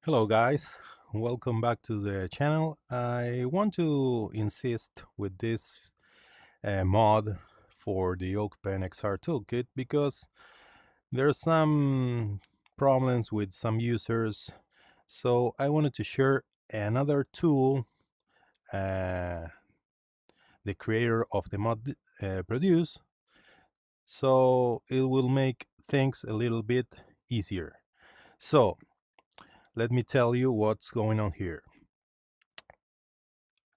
Hello guys, welcome back to the channel. I want to insist with this mod for the OpenXR Toolkit because there are some problems with some users, so I wanted to share another tool the creator of the mod produced, so it will make things a little bit easier. So let me tell you what's going on here.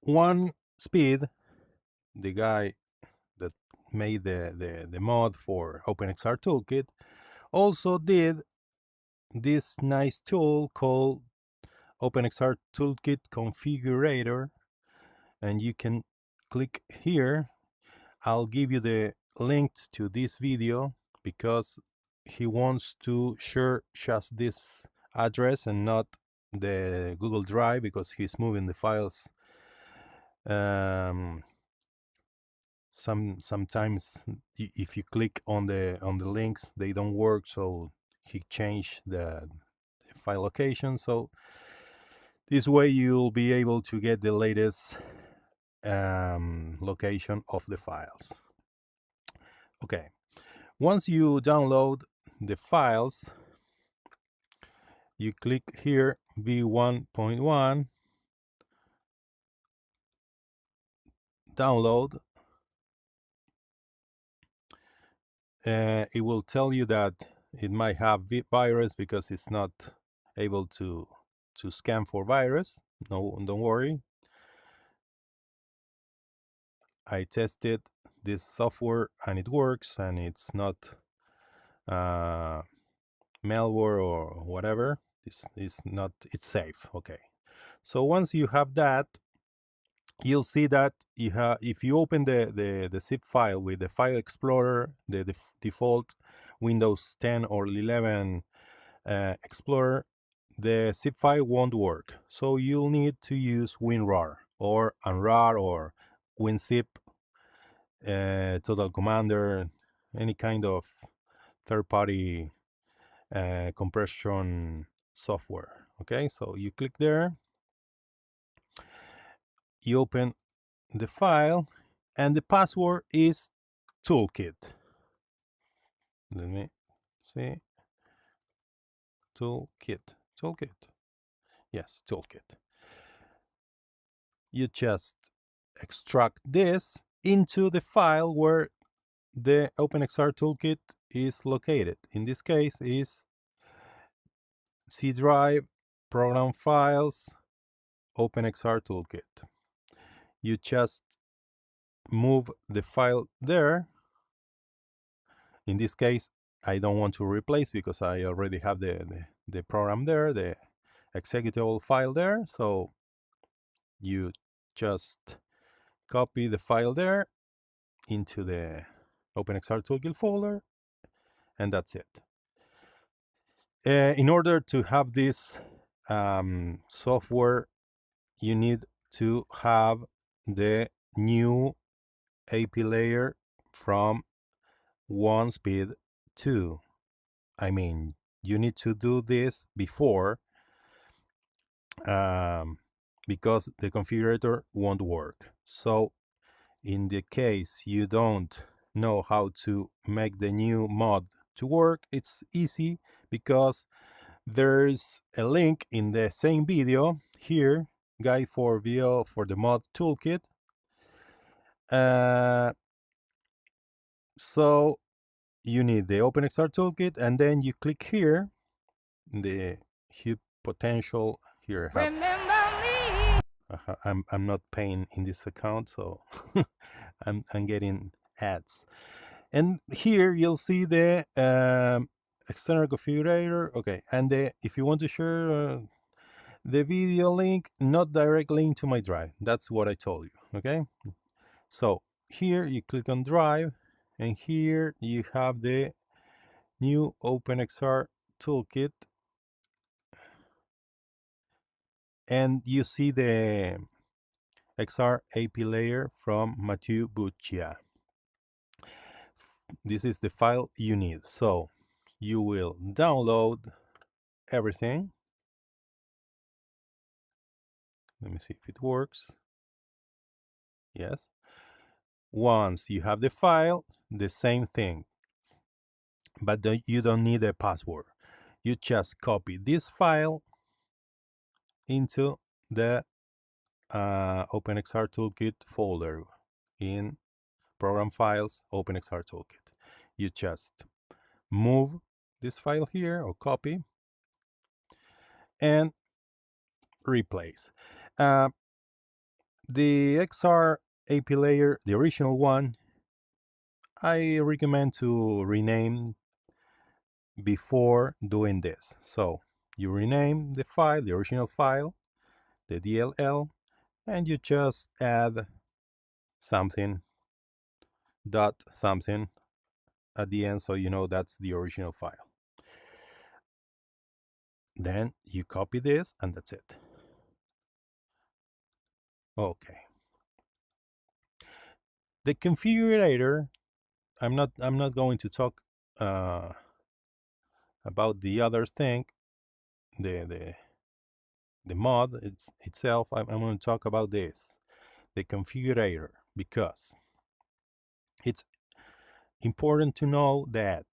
One Speed, the guy that made the mod for OpenXR Toolkit, also did this nice tool called OpenXR Toolkit Configurator, and you can click here. I'll give you the link to this video because he wants to share just this address and not the Google Drive because he's moving the files. Sometimes if you click on the links, they don't work, so he changed the file location. So this way you'll be able to get the latest location of the files. Okay, once you download the files, you click here v1.1 download. It will tell you that it might have virus because it's not able to scan for virus. No, don't worry. I tested this software and it works, and it's not malware or whatever. It's safe. Okay, so once you have that, you'll see that if you open the zip file with the file explorer, the default Windows 10 or 11 Explorer, the zip file won't work. So you'll need to use WinRAR or unrar or WinZip, Total Commander, any kind of third-party compression software. Okay, so you click there, you open the file, and the password is toolkit. Let me see. Toolkit. Yes, toolkit. You just extract this into the file where the OpenXR Toolkit is located. In this case is C drive, program files, OpenXR Toolkit. You just move the file there. In this case, I don't want to replace because I already have the program there, the executable file there. So you just copy the file there into the OpenXR Toolkit folder, and that's it. In order to have this software, you need to have the new AP layer from 1Speed 2. I mean, you need to do this before because the configurator won't work. So in the case you don't know how to make the new mod to work, it's easy because there's a link in the same video here, guide for video for the mod toolkit. So you need the OpenXR Toolkit, and then you click here, the hue potential here. Remember me. I'm not paying in this account, so I'm getting ads. And here you'll see the external configurator. Okay, and if you want to share the video link, not direct link to my drive. That's what I told you. Okay, so here you click on drive, and here you have the new OpenXR Toolkit, and you see the XR AP layer from MBucchia. This is the file you need. So you will download everything. Let me see if it works. Yes. Once you have the file, the same thing, but you don't need a password. You just copy this file into the OpenXR Toolkit folder in Program Files, OpenXR Toolkit. You just move this file here or copy and replace. The XR AP layer, the original one, I recommend to rename before doing this. So you rename the file, the original file, the DLL, and you just add something, dot something at the end so you know that's the original file. Then you copy this and that's it. Okay. The configurator, I'm not going to talk about the other thing, the mod itself. I'm going to talk about this, the configurator, because it's important to know that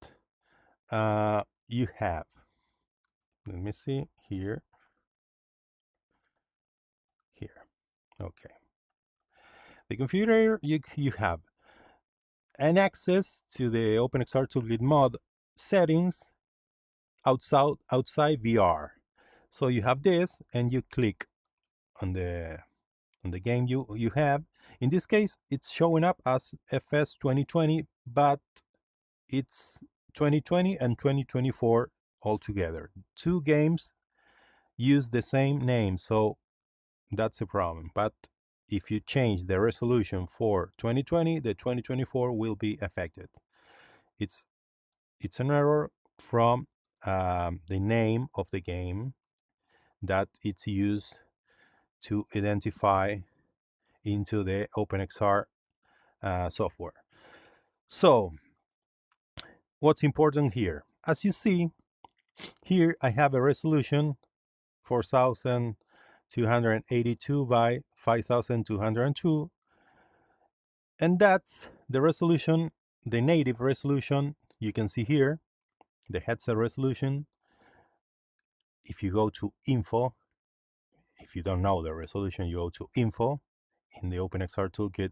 you have, let me see here, okay. The configurator, you have an access to the OpenXR Toolkit mod settings outside VR. So you have this, and you click on the game you have. In this case, it's showing up as FS 2020, but it's 2020 and 2024 altogether. Two games use the same name, so that's a problem. But if you change the resolution for 2020, the 2024 will be affected. It's an error from the name of the game that it's used to identify into the OpenXR software. So what's important here? As you see, here I have a resolution 4282 by 5202, and that's the resolution, the native resolution. You can see here the headset resolution. If you go to info, if you don't know the resolution, you go to info in the OpenXR Toolkit,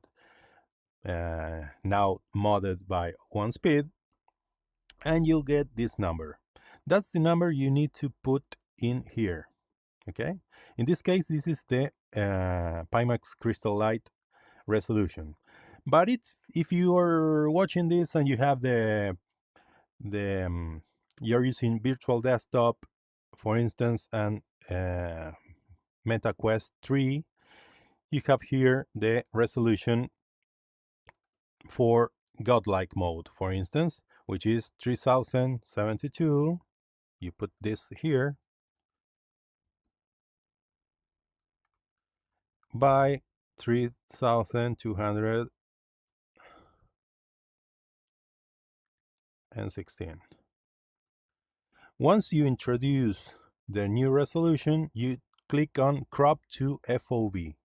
now modded by OneSpeed, and you'll get this number. That's the number you need to put in here. Okay, in this case, this is the Pimax Crystal Light resolution. But it's, if you are watching this and you have you're using virtual desktop, for instance, and MetaQuest 3, you have here the resolution for godlike mode, for instance, which is 3072. You put this here by 3216. Once you introduce the new resolution, you click on crop to FOV.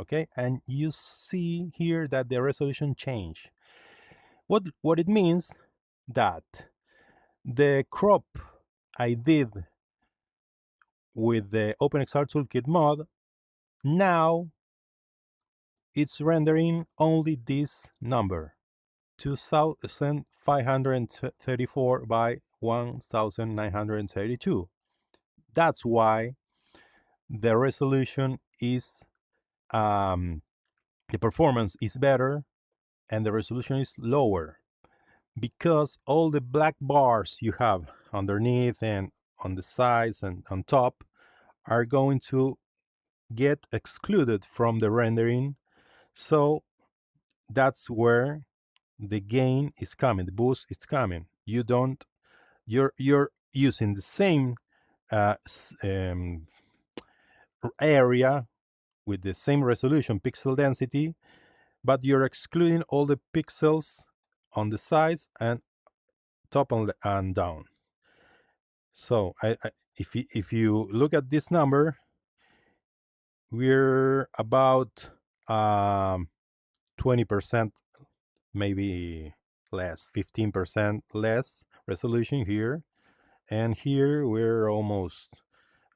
Okay, and you see here that the resolution changed. What it means that the crop I did with the OpenXR Toolkit mod, now it's rendering only this number, 2534 by 1932. That's why the resolution is, the performance is better and the resolution is lower, because all the black bars you have underneath and on the sides and on top are going to get excluded from the rendering. So that's where the gain is coming, the boost is coming. You're using the same area with the same resolution, pixel density, but you're excluding all the pixels on the sides and top and down. So if you look at this number, we're about 20%, maybe less, 15% less resolution here, and here we're almost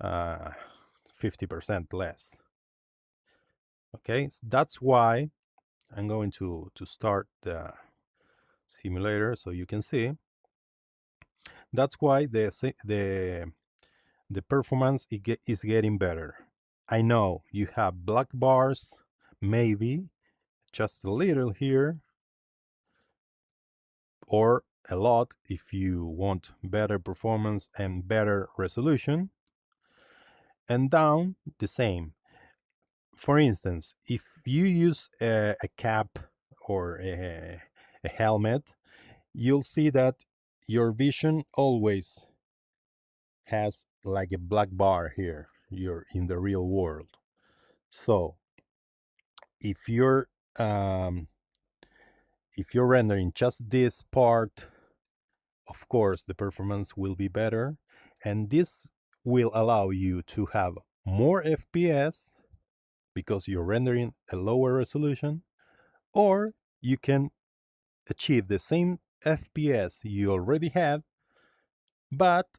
50% less. Okay, so that's why I'm going to start the simulator so you can see. That's why the performance is getting better. I know you have black bars, maybe just a little here, or a lot if you want better performance and better resolution, and down the same. For instance, if you use a cap or a helmet, you'll see that your vision always has like a black bar here. You're in the real world. So if you're rendering just this part, of course the performance will be better, and this will allow you to have more FPS because you're rendering a lower resolution, or you can achieve the same FPS you already had, but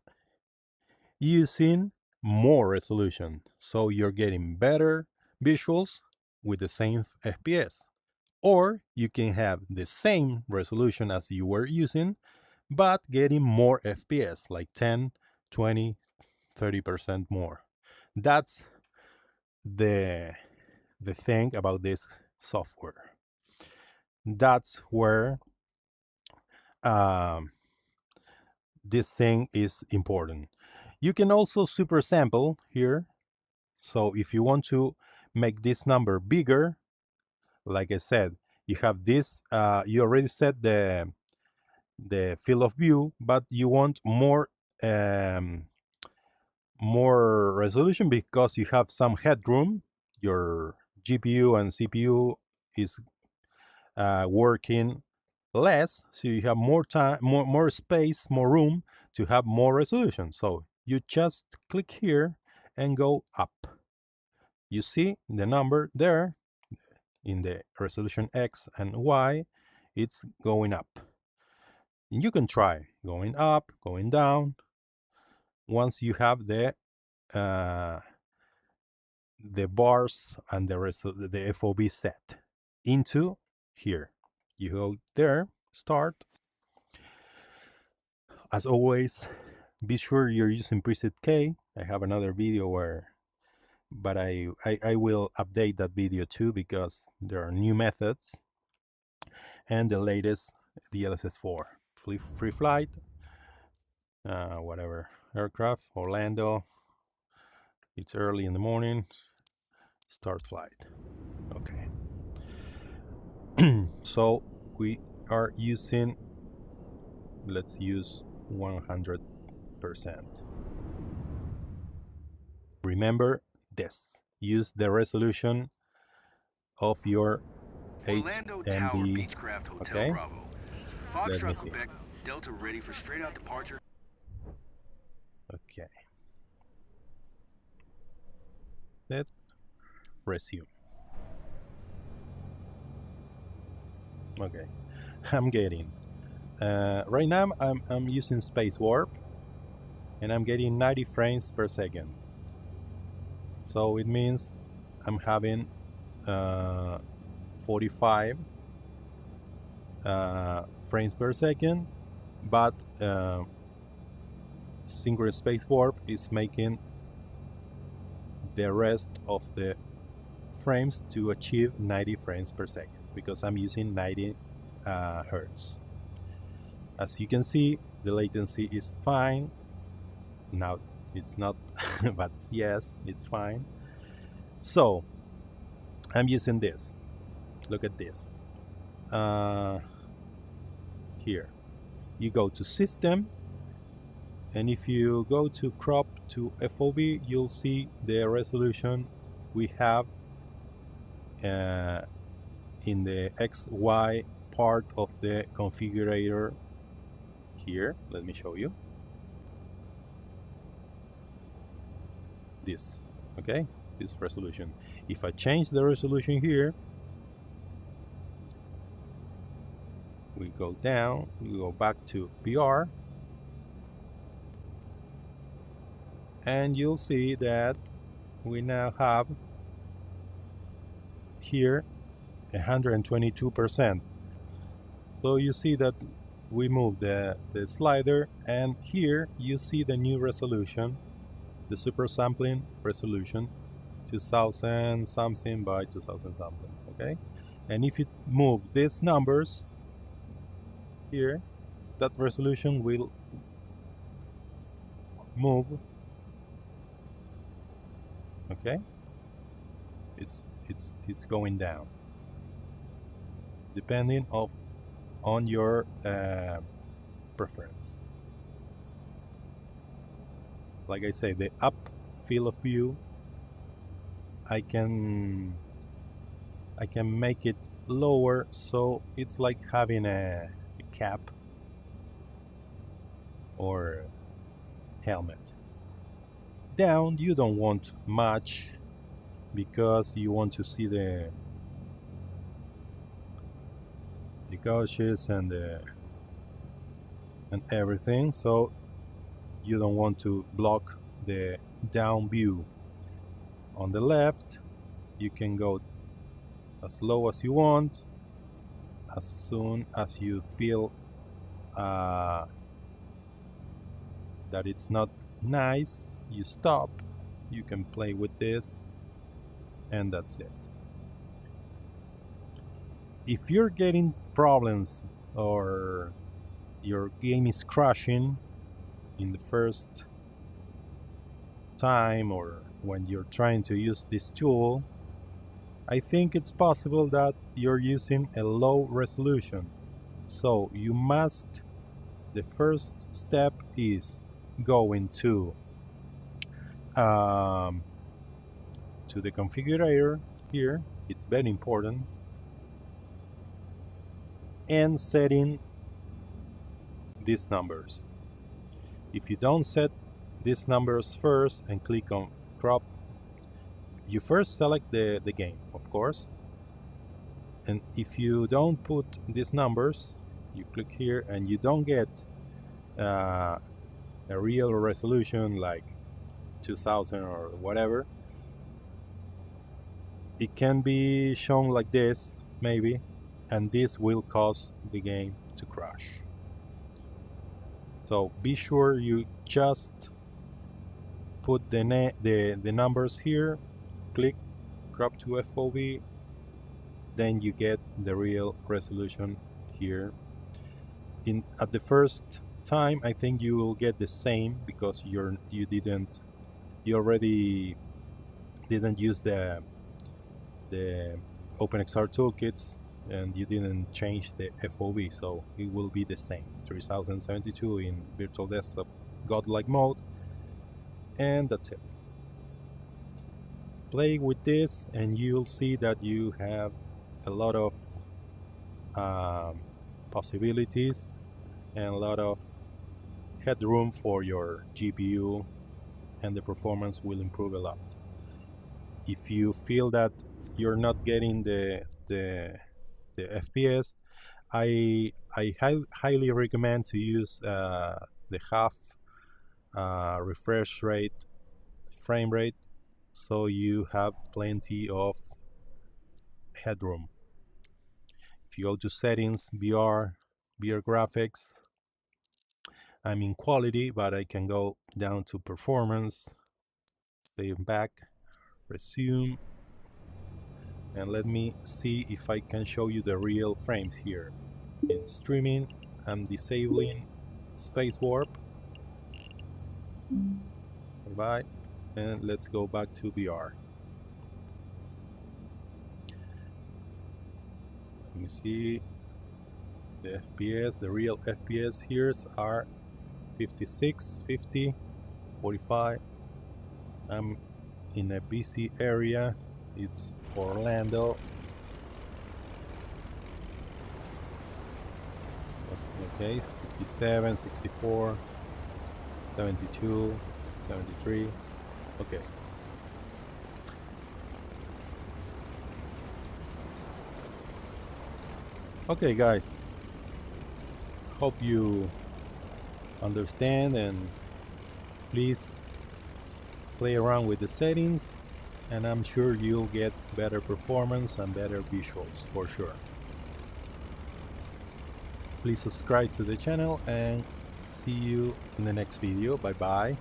using more resolution. So you're getting better visuals with the same FPS. Or you can have the same resolution as you were using, but getting more FPS, like 10, 20, 30% more. That's the thing about this software. That's where this thing is important. You can also super sample here. So if you want to make this number bigger, like I said, you have this, you already set the field of view, but you want more resolution because you have some headroom. Your GPU and CPU is working less, so you have more time, more space, more room to have more resolution. So you just click here and go up. You see the number there in the resolution X and Y, it's going up. And you can try going up, going down. Once you have the bars and the FOV set into here, you go there, start. As always, be sure you're using preset K. I have another video but I will update that video too because there are new methods and the latest DLSS4 free flight, whatever aircraft, Orlando. It's early in the morning. Start flight. Okay. So we are using, let's use 100%. Remember this. Use the resolution of your HMD. Okay. Let me see. Delta ready for straight out departure. Okay. Let resume. Okay. I'm getting right now I'm using space warp and I'm getting 90 frames per second. So it means I'm having 45 frames per second, but synchronous space warp is making the rest of the frames to achieve 90 frames per second because I'm using 90 hertz. As you can see, the latency is fine. Now it's not, but yes, it's fine. So I'm using this. Look at this. Here, you go to System, and if you go to Crop to FOV, you'll see the resolution we have in the XY part of the configurator. Here, let me show you. This, okay? this resolution. If I change the resolution here, we go down, we go back to VR, and you'll see that we now have here 122%. So you see that we move the slider, and here you see the new resolution, the super sampling resolution, 2000 something by 2000 something. Okay, and if you move these numbers here, that resolution will move. Okay, it's going down depending on your preference. Like I say, the up field of view, I can make it lower, so it's like having a cap or helmet. Down, you don't want much because you want to see the gauges and everything, so you don't want to block the down view. On the left, you can go as low as you want. As soon as you feel that it's not nice, you stop. You can play with this, and that's it. If you're getting problems or your game is crashing in the first time or when you're trying to use this tool, I think it's possible that you're using a low resolution. So you must, the first step is going to the configurator here. It's very important, and setting these numbers. If you don't set these numbers first and click on crop, you first select the game, of course, and if you don't put these numbers, you click here and you don't get a real resolution like 2000 or whatever, it can be shown like this maybe, and this will cause the game to crash. So be sure you just put the numbers here, click crop to FOV, then you get the real resolution here. At the first time, I think you will get the same because you already didn't use the OpenXR toolkits, and you didn't change the FOV, so it will be the same, 3072 in virtual desktop godlike mode, and that's it. Play with this and you'll see that you have a lot of possibilities and a lot of headroom for your GPU, and the performance will improve a lot. If you feel that you're not getting the FPS, I highly recommend to use the half refresh rate frame rate, so you have plenty of headroom. If you go to settings, VR graphics, I'm in quality, but I can go down to performance, save back, resume, and let me see if I can show you the real frames here. In streaming, I'm disabling space warp. Bye-bye, and let's go back to VR. Let me see the FPS. The real FPS here are 56, 50, 45. I'm in a busy area. It's Orlando. Okay, 57, 64, 72, 73. Okay. Okay guys, hope you understand, and please play around with the settings, and I'm sure you'll get better performance and better visuals for sure. Please subscribe to the channel and see you in the next video. Bye bye.